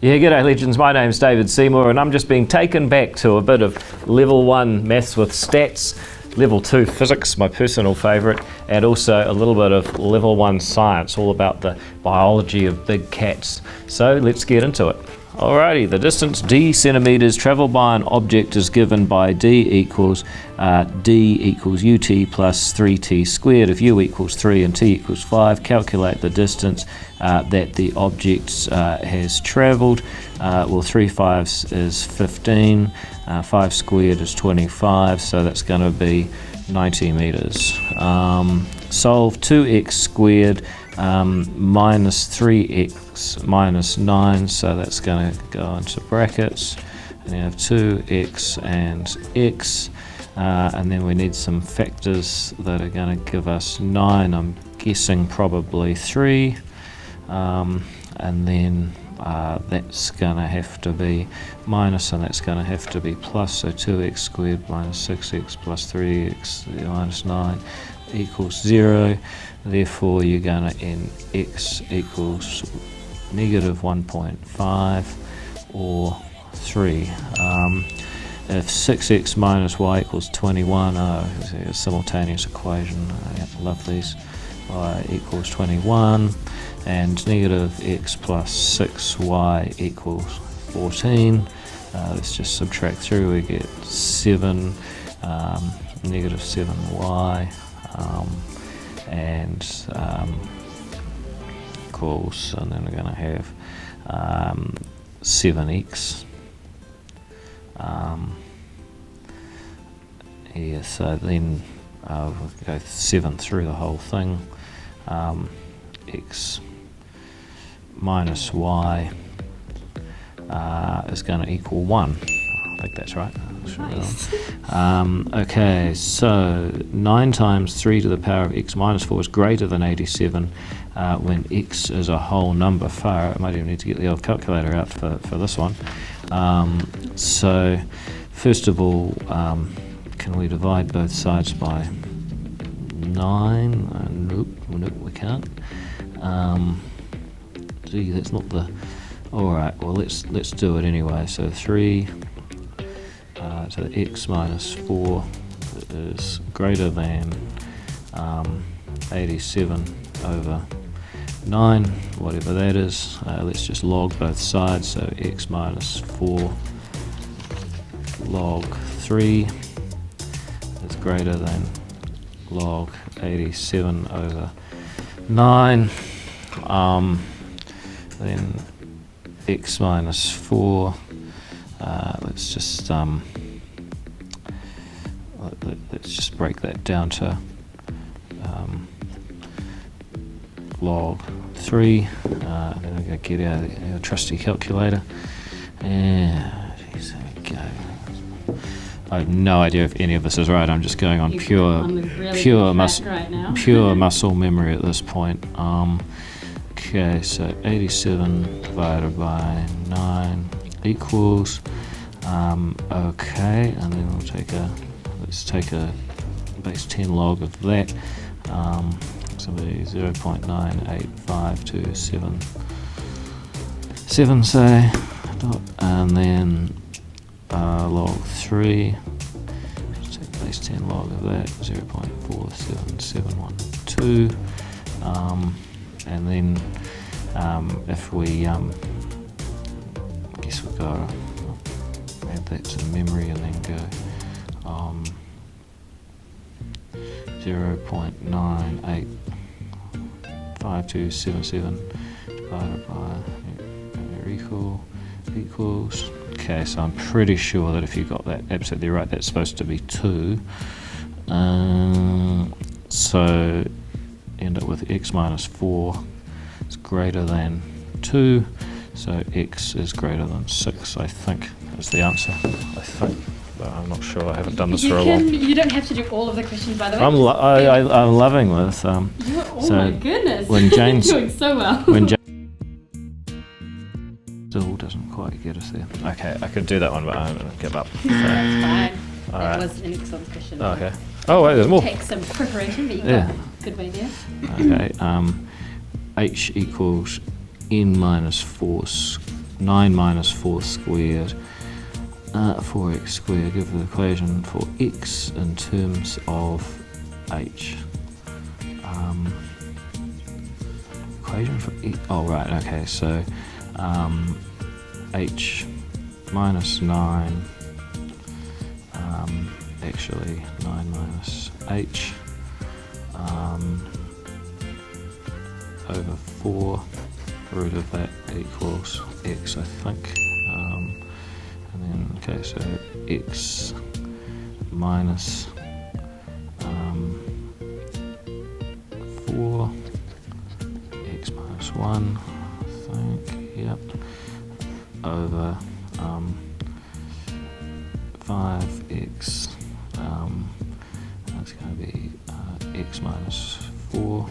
Yeah, g'day legends, my name's David Seymour and I'm just being taken back to a bit of level 1 maths with stats, level 2 physics, my personal favourite, and also a little bit of level 1 science, all about the biology of big cats. So let's get into it. Alrighty, the distance d centimetres travelled by an object is given by d equals ut plus 3t squared. If u equals 3 and t equals 5, calculate the distance that the object has travelled. Well, 3 5s is 15, 5 squared is 25, so that's going to be 90 metres. Solve 2x squared minus 3x minus 9, so that's going to go into brackets, and you have 2x and x, and then we need some factors that are going to give us 9, I'm guessing probably 3, and then that's going to have to be minus, and that's going to have to be plus, so 2x squared minus 6x plus 3x minus 9 equals 0. Therefore you're going to end x equals negative 1.5 or 3. If 6x minus y equals 21, it's a simultaneous equation, I love these, y equals 21, and negative x plus 6y equals 14. Let's just subtract through, we get 7, negative 7y, and equals, and then we're going to have 7x. Yeah, so then we'll go 7 through the whole thing. X minus y is going to equal 1. I think that's right. Nice. Okay, so 9 times 3 to the power of x minus 4 is greater than 87 when x is a whole number. Far, I might even need to get the old calculator out for this one. So first of all, can we divide both sides by 9? Nope, we can't. Gee, that's not the... Alright, well let's do it anyway. So 3 to the x minus 4 is greater than 87 over 9, whatever that is. Let's just log both sides, so x minus 4 log 3 is greater than log 87 over 9. Then x minus 4, let's just break that down to log 3, and then we're going to get our trusty calculator, and geez, there we go. I have no idea if any of this is right. I'm just going on pure muscle memory at this point. Okay, so 87 divided by 9 equals, okay, and then let's take a base 10 log of that, so it'll be 0.98527 say, and then log 3, let's take base 10 log of that, 0.47712, and then if we, I guess we've got to add that to the memory and then go 0.985277 divided by equals. Okay, so I'm pretty sure that if you got that absolutely right, that's supposed to be 2. So end up with x minus 4 is greater than 2, so x is greater than 6, I think is the answer. I think, but I'm not sure, I haven't done this for a while. You don't have to do all of the questions, by the way. I'm loving this. Oh my goodness, when Jane's doing so well. When Jane still doesn't quite get us there. Okay, I could do that one, but I'm going to give up. So. That's fine. All that right. was an excellent question. Oh, okay. Oh wait, there's more. Take some preparation, but you Yeah. got a good way there. Okay, h equals n minus 4 9 minus 4 squared, 4x squared, give the equation for x in terms of h. Equation for x, oh right, okay, so h minus 9, actually 9 minus h over 4 root of that equals x, I think. And then, okay, so x minus 4, x minus 1, I think, yep, over 5x, that's going to be x minus 4,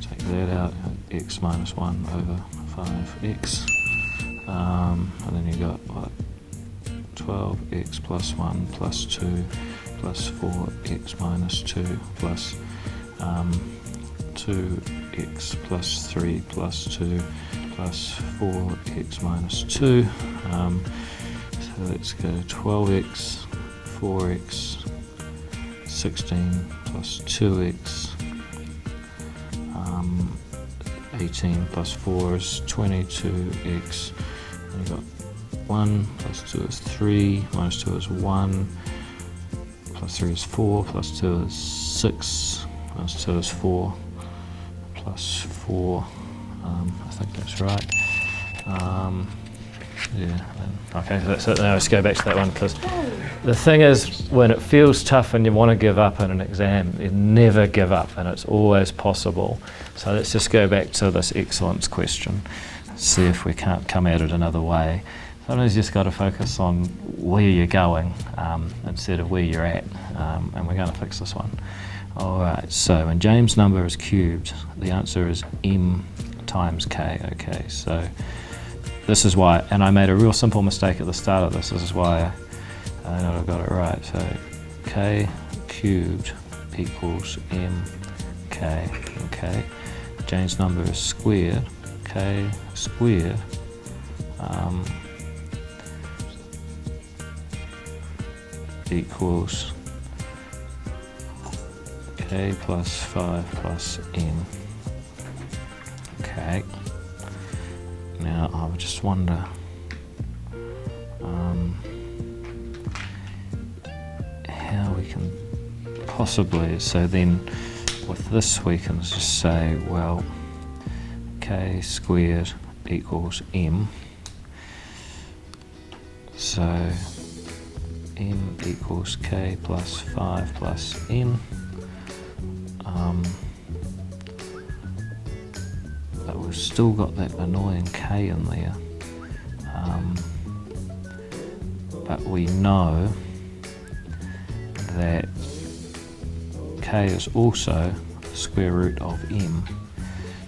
take that out, x minus 1 over 5x, and then you got what, 12x plus 1 plus 2 plus 4x minus 2 plus 2x plus 3 plus 2 plus 4x minus 2, so let's go 12x, 4x, 16 plus 2x, 18 plus 4 is 22x, and you've got 1 plus 2 is 3, minus 2 is 1, plus 3 is 4, plus 2 is 6, minus 2 is 4, plus 4, I think that's right. Yeah, okay, so that's it. Now let's go back to that one, because the thing is, when it feels tough and you want to give up in an exam, you never give up, and it's always possible. So let's just go back to this excellence question, see if we can't come at it another way. Sometimes you just got to focus on where you're going instead of where you're at, and we're going to fix this one. Alright, so when James' number is cubed, the answer is m times k. Okay, so this is why, and I made a real simple mistake at the start of this, is why I know I got it right. So k cubed equals m k, okay. James' number is squared, k squared, equals k plus 5 plus n. Okay. Now I would just wonder how we can possibly, so then with this we can just say, well, k squared equals m, so m equals k plus 5 plus n, but we've still got that annoying k in there, but we know that k is also the square root of m,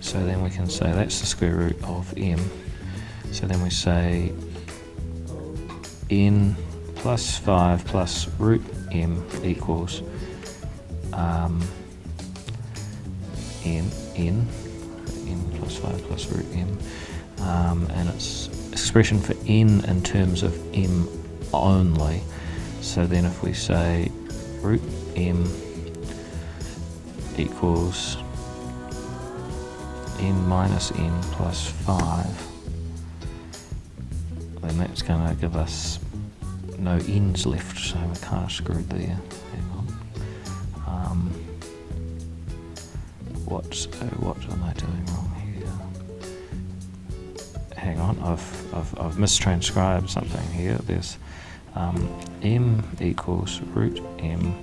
so then we can say that's the square root of m, so then we say n plus 5 plus root m equals n plus 5 plus root m, and it's expression for n in terms of m only. So then if we say root m equals n minus n plus 5, then that's going to give us no n's left, so we're kind of screwed there. Hang on. What am I doing wrong here? Hang on, I've mistranscribed something here. There's m equals root m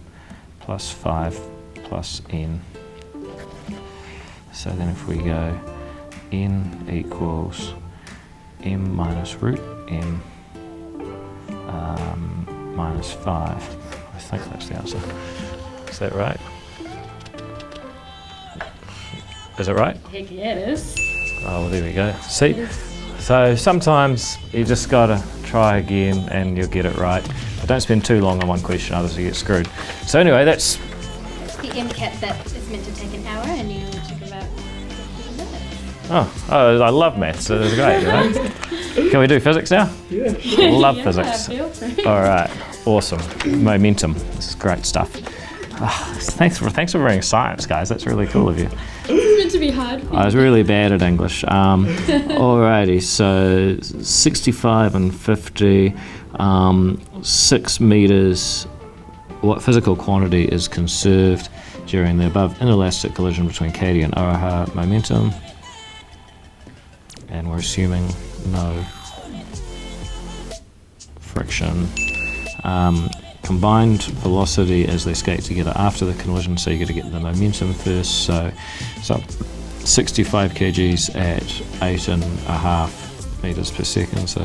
plus 5 plus n. So then if we go n equals m minus root m minus 5, I think that's the answer. Is that right? Is it right? Heck yeah, it is. Oh, well, there we go. See? So sometimes you just got to try again and you'll get it right. But don't spend too long on one question, otherwise you get screwed. So anyway, that's... It's the MCAT that is meant to take an hour and you took about 15 minutes. Oh, I love maths, so it was great, you know? Can we do physics now? Yeah. Love Yeah, physics. feel free. All right, awesome. Momentum. This is great stuff. Thanks for bringing science, guys. That's really cool of you. It's meant to be hard. I was really bad at English. Alrighty, so 65 and 50, 6 meters. What physical quantity is conserved during the above inelastic collision between Katie and Araha? Momentum. And we're assuming no friction. Combined velocity as they skate together after the collision, so you got to get the momentum first. So 65 kgs at 8.5 meters per second, so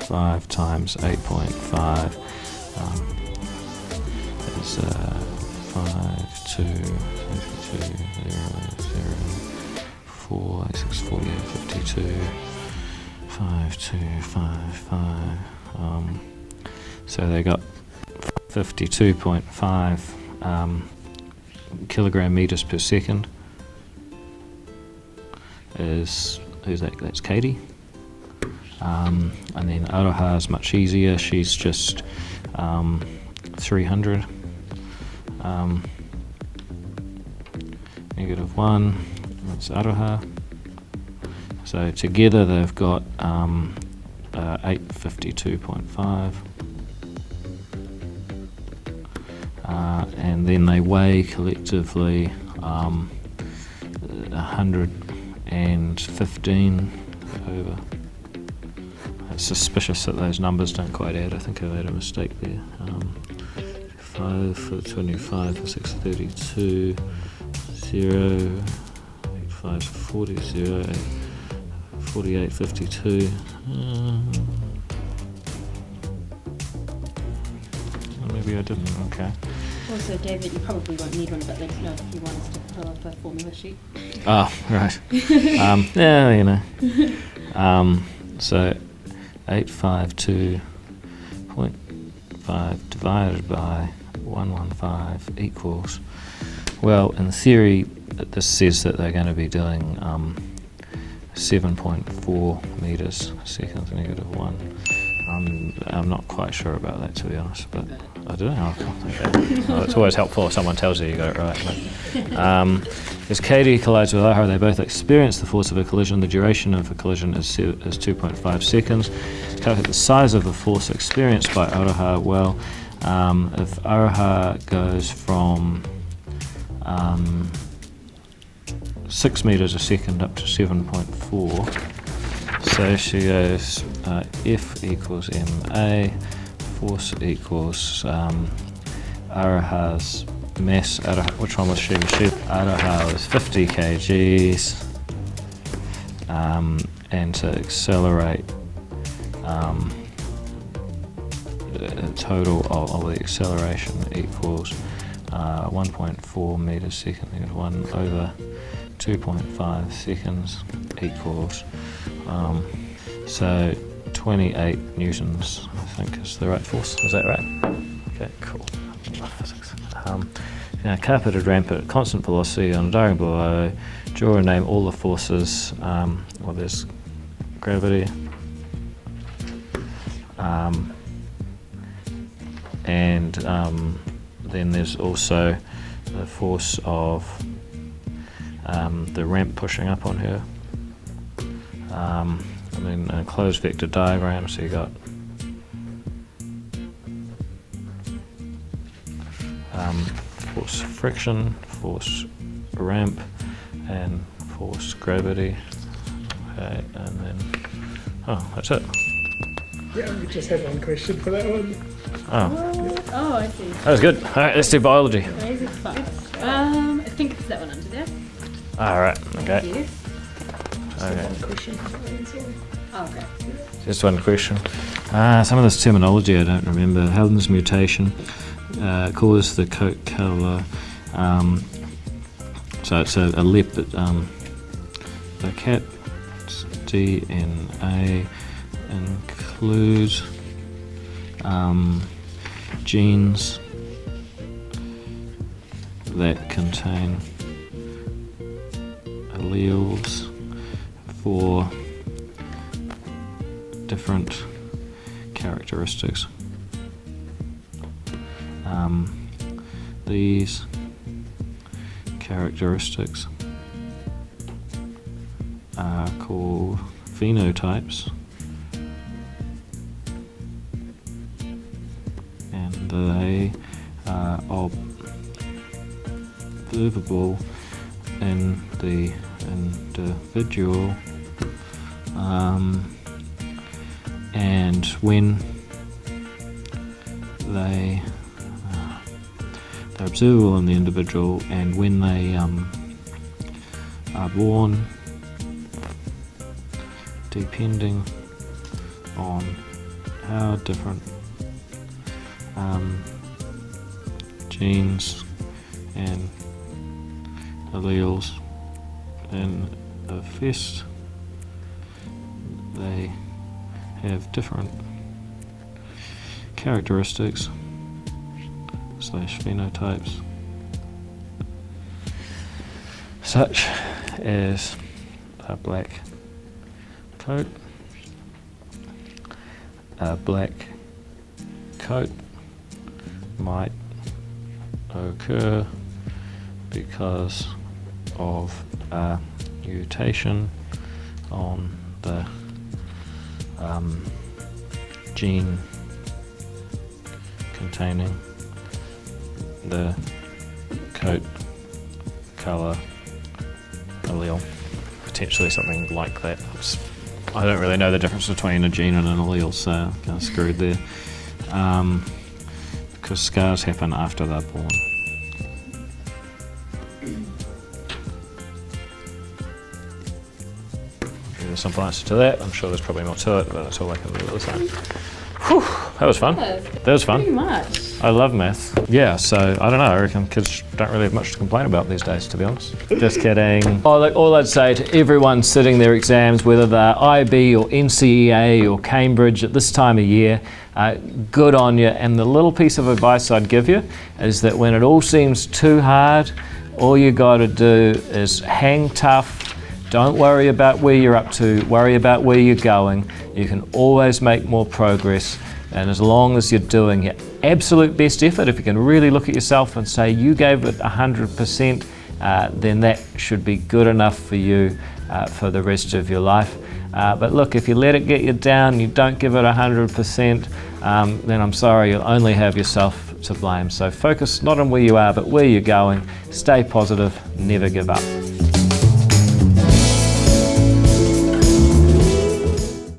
5 times 8.5 is 5, 2, 0, 4, 6, 48, 52, 5, 2, 5, 5. So they got 52.5 kilogram meters per second. Who's that? That's Katie. And then Aroha is much easier. She's just 300. -1. That's Aroha. So together they've got 852.5. And then they weigh collectively 115 over. It's suspicious that those numbers don't quite add. I think I made a mistake there. 5 for 25 for 632, 0, 85 for 40, 0, 48, 52. Maybe I didn't, okay. Also, David, you probably won't need one, but let us know if you want us to pull up a formula sheet. Oh, right. Yeah, you know. So 852.5 divided by 115 equals, well, in theory, this says that they're going to be doing 7.4 meters a second, -1. I'm not quite sure about that, to be honest, but I don't know. It's always helpful if someone tells you got it right. But, as Katie collides with Aroha, they both experience the force of a collision. The duration of a collision is 2.5 seconds. Calculate the size of the force experienced by Aroha. Well, if Aroha goes from 6 meters a second up to 7.4, so she goes F equals ma, force equals Aroha's mass. Which one was she? Aroha was 50 kgs, and to accelerate, the total of the acceleration equals 1.4 meters a second. 1 over 2.5 seconds equals so 28 newtons, I think, is the right force. Is that right? Okay, cool. I love physics. Now, carpeted ramp at constant velocity on a diagram below. Draw and name all the forces. Well, there's gravity, and then there's also the force of the ramp pushing up on her. And then a closed vector diagram, so you got force friction, force ramp, and force gravity. Okay, and then, oh, that's it. Yeah, we just had one question for that one. Oh, Oh, I see. that was good. All right, let's do biology. Amazing fun. I think it's that one under there. All right, okay. Thank you. Okay. One question. Oh, okay. Just one question. Some of this terminology I don't remember. Helden's mutation caused the coat colour. So it's a leopard. The cat's DNA includes genes that contain alleles for different characteristics. These characteristics are called phenotypes, and they are observable in the individual, and when they're observable in the individual, and when they are born, depending on how different genes and alleles manifest, they have different characteristics / phenotypes, such as a black coat. A black coat might occur because of a mutation on the gene containing the coat colour allele. Potentially something like that. I don't really know the difference between a gene and an allele, so I'm kind of screwed there. Because scars happen after they're born. Give a simple answer to that. I'm sure there's probably more to it, but that's all I can do at the time. Whew, that was fun. That was fun. Pretty much. I love maths. Yeah, so I don't know, I reckon kids don't really have much to complain about these days, to be honest. Just kidding. All I'd say to everyone sitting their exams, whether they're IB or NCEA or Cambridge at this time of year, good on you. And the little piece of advice I'd give you is that when it all seems too hard, all you got to do is hang tough. Don't worry about where you're up to, worry about where you're going. You can always make more progress. And as long as you're doing your absolute best effort, if you can really look at yourself and say you gave it 100%, then that should be good enough for you for the rest of your life. But look, if you let it get you down, you don't give it 100%, then I'm sorry, you'll only have yourself to blame. So focus not on where you are, but where you're going. Stay positive, never give up.